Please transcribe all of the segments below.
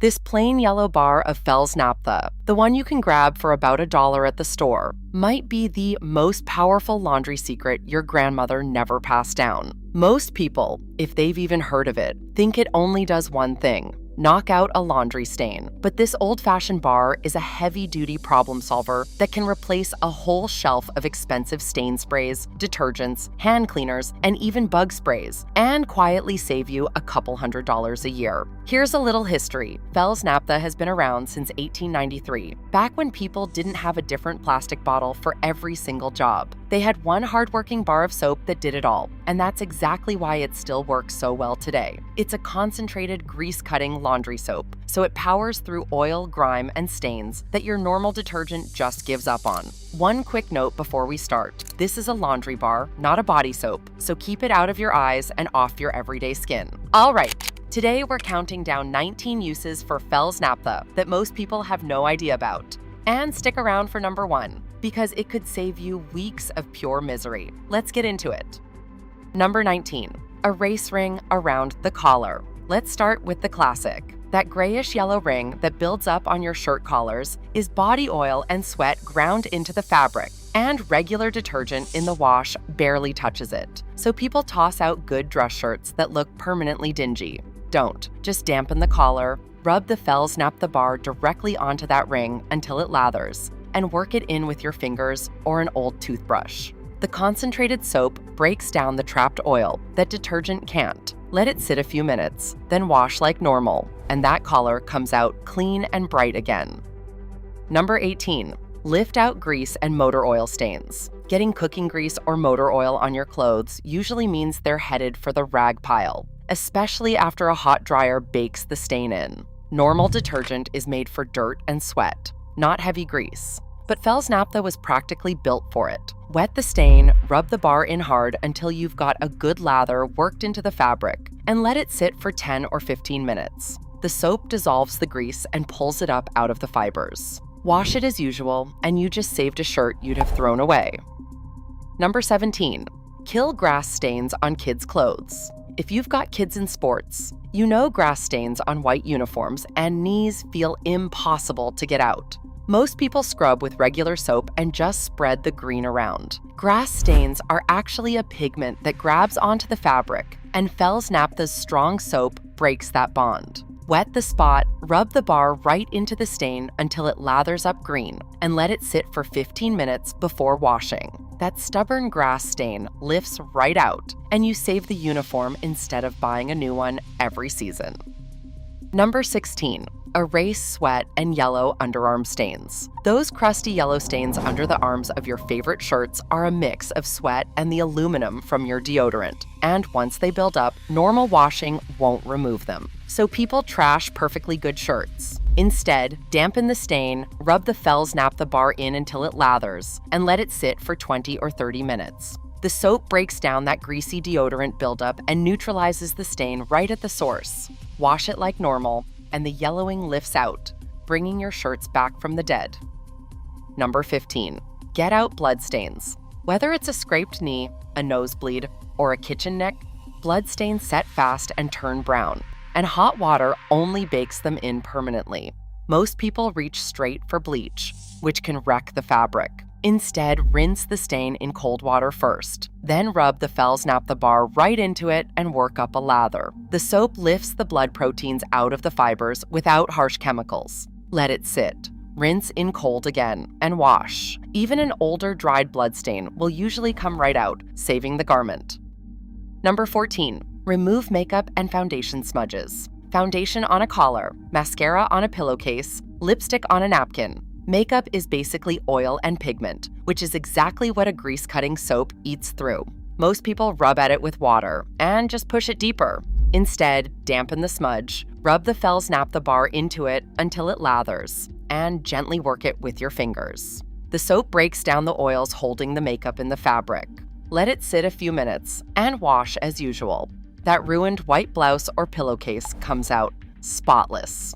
This plain yellow bar of Fels-Naptha, the one you can grab for about $1 at the store, might be the most powerful laundry secret your grandmother never passed down. Most people, if they've even heard of it, think it only does one thing: knock out a laundry stain. But this old-fashioned bar is a heavy-duty problem solver that can replace a whole shelf of expensive stain sprays, detergents, hand cleaners, and even bug sprays, and quietly save you a couple $100s a year. Here's a little history. Fels-Naptha has been around since 1893, back when people didn't have a different plastic bottle for every single job. They had one hard-working bar of soap that did it all, and that's exactly why it still works so well today. It's a concentrated grease-cutting laundry soap, so it powers through oil, grime, and stains that your normal detergent just gives up on. One quick note before we start: this is a laundry bar, not a body soap, so keep it out of your eyes and off your everyday skin. All right, today we're counting down 19 uses for Fels-Naptha that most people have no idea about. And stick around for number 1, because it could save you weeks of pure misery. Let's get into it. Number 19, erase ring around the collar. Let's start with the classic. That grayish yellow ring that builds up on your shirt collars is body oil and sweat ground into the fabric, and regular detergent in the wash barely touches it. So people toss out good dress shirts that look permanently dingy. Don't. Just dampen the collar, rub the Fels-Naptha bar directly onto that ring until it lathers, and work it in with your fingers or an old toothbrush. The concentrated soap breaks down the trapped oil that detergent can't. Let it sit a few minutes, then wash like normal, and that collar comes out clean and bright again. Number 18, lift out grease and motor oil stains. Getting cooking grease or motor oil on your clothes usually means they're headed for the rag pile, especially after a hot dryer bakes the stain in. Normal detergent is made for dirt and sweat, not heavy grease. But Fels-Naptha was practically built for it. Wet the stain, rub the bar in hard until you've got a good lather worked into the fabric, and let it sit for 10 or 15 minutes. The soap dissolves the grease and pulls it up out of the fibers. Wash it as usual, and you just saved a shirt you'd have thrown away. Number 17, kill grass stains on kids' clothes. If you've got kids in sports, you know grass stains on white uniforms and knees feel impossible to get out. Most people scrub with regular soap and just spread the green around. Grass stains are actually a pigment that grabs onto the fabric, and Fels-Naptha's strong soap breaks that bond. Wet the spot, rub the bar right into the stain until it lathers up green, and let it sit for 15 minutes before washing. That stubborn grass stain lifts right out, and you save the uniform instead of buying a new one every season. Number 16, erase sweat and yellow underarm stains. Those crusty yellow stains under the arms of your favorite shirts are a mix of sweat and the aluminum from your deodorant. And once they build up, normal washing won't remove them. So people trash perfectly good shirts. Instead, dampen the stain, rub the Fels-Naptha bar in until it lathers, and let it sit for 20 or 30 minutes. The soap breaks down that greasy deodorant buildup and neutralizes the stain right at the source. Wash it like normal, and the yellowing lifts out, bringing your shirts back from the dead. Number 15, get out blood stains. Whether it's a scraped knee, a nosebleed, or a kitchen nick, blood stains set fast and turn brown, and hot water only bakes them in permanently. Most people reach straight for bleach, which can wreck the fabric. Instead, rinse the stain in cold water first, then rub the Fels-Naptha bar right into it and work up a lather. The soap lifts the blood proteins out of the fibers without harsh chemicals. Let it sit. Rinse in cold again, and wash. Even an older dried blood stain will usually come right out, saving the garment. Number 14, remove makeup and foundation smudges. Foundation on a collar, mascara on a pillowcase, lipstick on a napkin. Makeup is basically oil and pigment, which is exactly what a grease-cutting soap eats through. Most people rub at it with water and just push it deeper. Instead, dampen the smudge, rub the Fels-Naptha bar into it until it lathers, and gently work it with your fingers. The soap breaks down the oils holding the makeup in the fabric. Let it sit a few minutes and wash as usual. That ruined white blouse or pillowcase comes out spotless.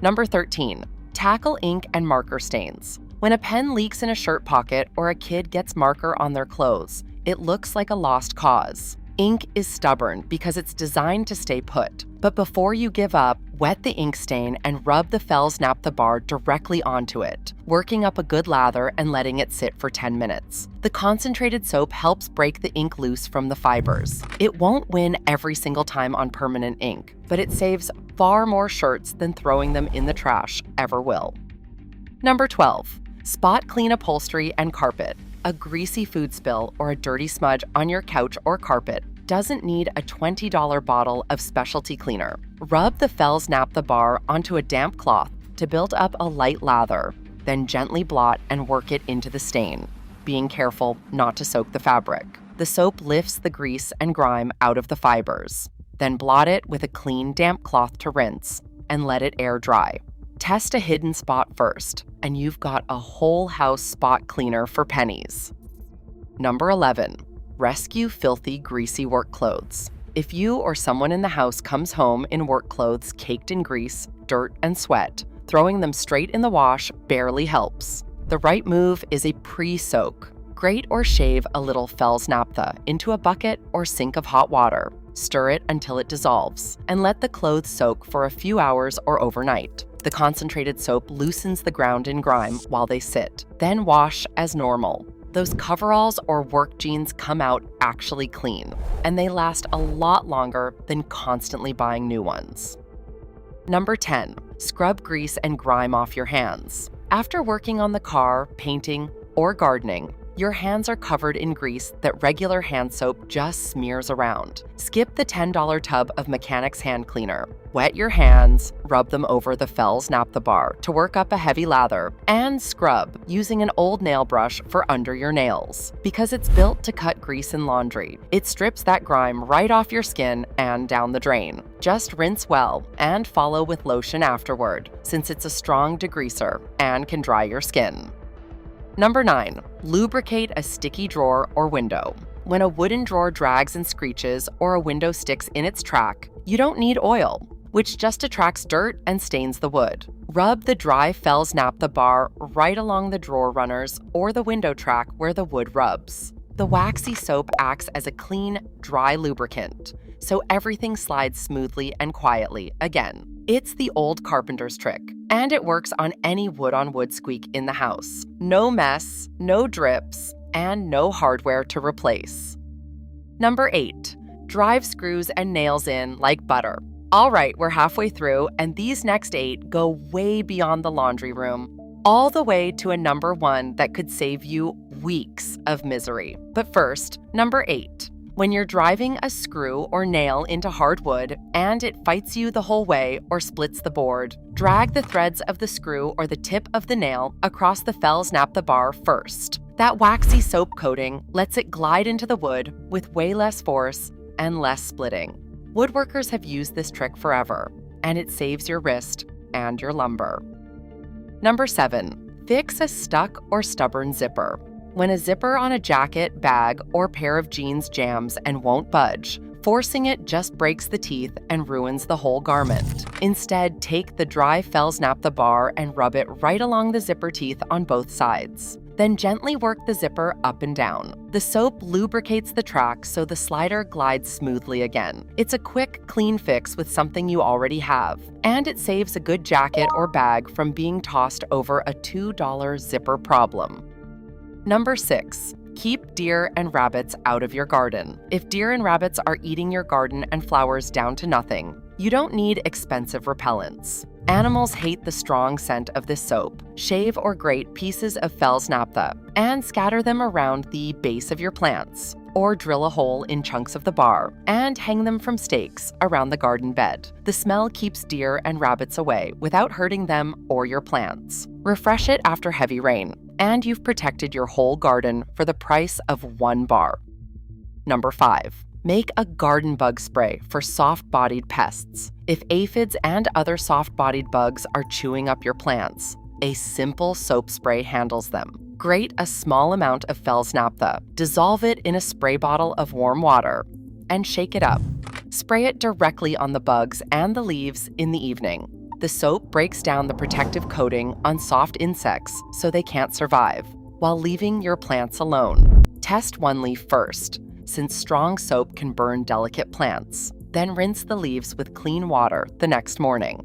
Number 13, tackle ink and marker stains. When a pen leaks in a shirt pocket or a kid gets marker on their clothes, it looks like a lost cause. Ink is stubborn because it's designed to stay put. But before you give up, wet the ink stain and rub the Fels-Naptha bar directly onto it, working up a good lather and letting it sit for 10 minutes. The concentrated soap helps break the ink loose from the fibers. It won't win every single time on permanent ink, but it saves far more shirts than throwing them in the trash ever will. Number 12. Spot clean upholstery and carpet. A greasy food spill or a dirty smudge on your couch or carpet doesn't need a $20 bottle of specialty cleaner. Rub the Fels-Naptha bar onto a damp cloth to build up a light lather, then gently blot and work it into the stain, being careful not to soak the fabric. The soap lifts the grease and grime out of the fibers. Then blot it with a clean, damp cloth to rinse and let it air dry. Test a hidden spot first, and you've got a whole house spot cleaner for pennies. Number 11. Rescue filthy, greasy work clothes. If you or someone in the house comes home in work clothes caked in grease, dirt, and sweat, throwing them straight in the wash barely helps. The right move is a pre-soak. Grate or shave a little Fels-Naptha into a bucket or sink of hot water. Stir it until it dissolves, and let the clothes soak for a few hours or overnight. The concentrated soap loosens the ground in grime while they sit. Then wash as normal. Those coveralls or work jeans come out actually clean, and they last a lot longer than constantly buying new ones. Number 10. Scrub grease and grime off your hands. After working on the car, painting, or gardening, your hands are covered in grease that regular hand soap just smears around. Skip the $10 tub of Mechanic's hand cleaner. Wet your hands, rub them over the Fels-Naptha bar to work up a heavy lather, and scrub using an old nail brush for under your nails. Because it's built to cut grease in laundry, it strips that grime right off your skin and down the drain. Just rinse well and follow with lotion afterward, since it's a strong degreaser and can dry your skin. Number 9. Lubricate a sticky drawer or window. When a wooden drawer drags and screeches or a window sticks in its track, you don't need oil, which just attracts dirt and stains the wood. Rub the dry Fels-Naptha bar right along the drawer runners or the window track where the wood rubs. The waxy soap acts as a clean, dry lubricant, so everything slides smoothly and quietly again. It's the old carpenter's trick, and it works on any wood-on-wood squeak in the house. No mess, no drips, and no hardware to replace. Number 8. Drive screws and nails in like butter. All right, we're halfway through, and these next 8 go way beyond the laundry room, all the way to a number 1 that could save you weeks of misery. But first, number 8. When you're driving a screw or nail into hard wood and it fights you the whole way or splits the board, drag the threads of the screw or the tip of the nail across the Fels-Naptha bar first. That waxy soap coating lets it glide into the wood with way less force and less splitting. Woodworkers have used this trick forever, and it saves your wrist and your lumber. Number 7. Fix a stuck or stubborn zipper. When a zipper on a jacket, bag, or pair of jeans jams and won't budge, forcing it just breaks the teeth and ruins the whole garment. Instead, take the dry Fels-Naptha bar and rub it right along the zipper teeth on both sides. Then gently work the zipper up and down. The soap lubricates the track so the slider glides smoothly again. It's a quick, clean fix with something you already have, and it saves a good jacket or bag from being tossed over a $2 zipper problem. Number 6. Keep deer and rabbits out of your garden. If deer and rabbits are eating your garden and flowers down to nothing, you don't need expensive repellents. Animals hate the strong scent of this soap. Shave or grate pieces of Fels-Naptha and scatter them around the base of your plants, or drill a hole in chunks of the bar and hang them from stakes around the garden bed. The smell keeps deer and rabbits away without hurting them or your plants. Refresh it after heavy rain, and you've protected your whole garden for the price of 1 bar. Number 5. Make a garden bug spray for soft-bodied pests. If aphids and other soft-bodied bugs are chewing up your plants, a simple soap spray handles them. Grate a small amount of Fels-Naptha, dissolve it in a spray bottle of warm water, and shake it up. Spray it directly on the bugs and the leaves in the evening. The soap breaks down the protective coating on soft insects so they can't survive, while leaving your plants alone. Test one leaf first. since strong soap can burn delicate plants. Then rinse the leaves with clean water the next morning.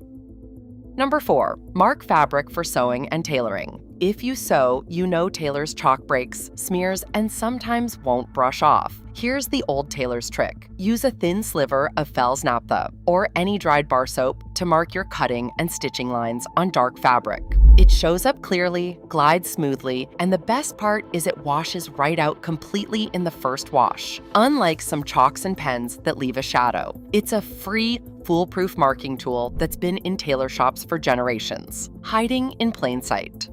Number 4, mark fabric for sewing and tailoring. If you sew, you know tailors chalk breaks, smears, and sometimes won't brush off. Here's the old tailor's trick. Use a thin sliver of Fels-Naptha or any dried bar soap to mark your cutting and stitching lines on dark fabric. It shows up clearly, glides smoothly, and the best part is it washes right out completely in the first wash, unlike some chalks and pens that leave a shadow. It's a free, foolproof marking tool that's been in tailor shops for generations, hiding in plain sight.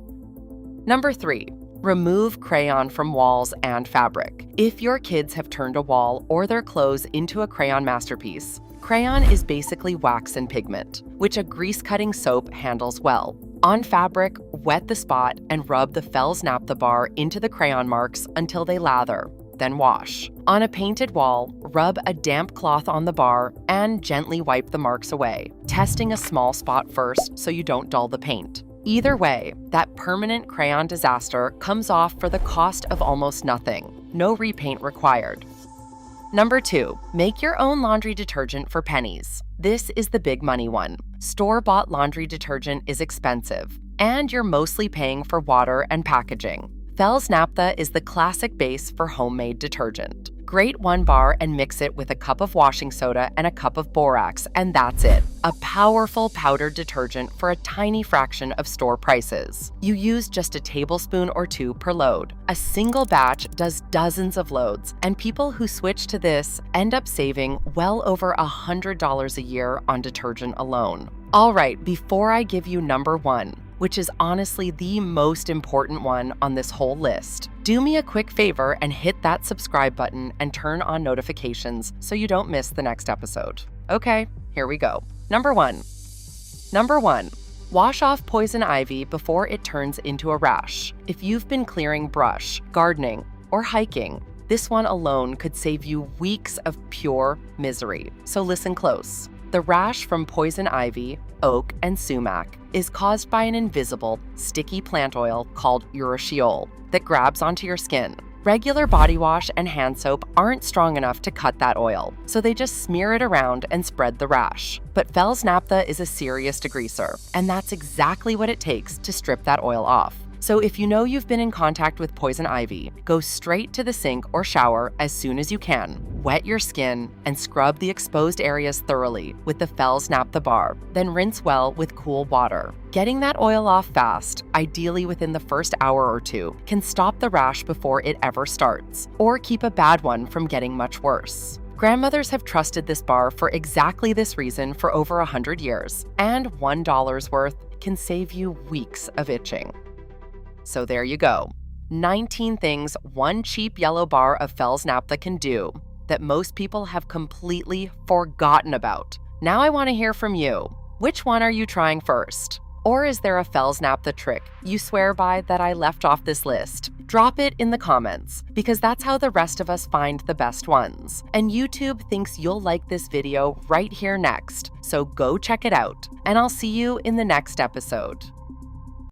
Number 3, remove crayon from walls and fabric. If your kids have turned a wall or their clothes into a crayon masterpiece, crayon is basically wax and pigment, which a grease-cutting soap handles well. On fabric, wet the spot and rub the Fels-Naptha bar into the crayon marks until they lather, then wash. On a painted wall, rub a damp cloth on the bar and gently wipe the marks away, testing a small spot first so you don't dull the paint. Either way, that permanent crayon disaster comes off for the cost of almost nothing. No repaint required. Number 2, make your own laundry detergent for pennies. This is the big money one. Store-bought laundry detergent is expensive, and you're mostly paying for water and packaging. Fels-Naptha is the classic base for homemade detergent. Grate 1 bar and mix it with a cup of washing soda and a cup of borax, and that's it. A powerful powdered detergent for a tiny fraction of store prices. You use just a tablespoon or 2 per load. A single batch does dozens of loads, and people who switch to this end up saving well over $100 a year on detergent alone. All right, before I give you number 1, which is honestly the most important one on this whole list, do me a quick favor and hit that subscribe button and turn on notifications so you don't miss the next episode. Okay, here we go. Number 1, wash off poison ivy before it turns into a rash. If you've been clearing brush, gardening, or hiking, this one alone could save you weeks of pure misery. So listen close. The rash from poison ivy, oak, and sumac is caused by an invisible, sticky plant oil called urushiol that grabs onto your skin. Regular body wash and hand soap aren't strong enough to cut that oil, so they just smear it around and spread the rash. But Fels-Naptha is a serious degreaser, and that's exactly what it takes to strip that oil off. So if you know you've been in contact with poison ivy, go straight to the sink or shower as soon as you can. Wet your skin and scrub the exposed areas thoroughly with the Fels-Naptha bar, then rinse well with cool water. Getting that oil off fast, ideally within the first hour or 2, can stop the rash before it ever starts, or keep a bad one from getting much worse. Grandmothers have trusted this bar for exactly this reason for over 100 years, and $1 worth can save you weeks of itching. So there you go. 19 things one cheap yellow bar of Fels-Naptha can do that most people have completely forgotten about. Now I want to hear from you. Which one are you trying first? Or is there a Fels-Naptha trick you swear by that I left off this list? Drop it in the comments, because that's how the rest of us find the best ones. And YouTube thinks you'll like this video right here next, so go check it out. And I'll see you in the next episode.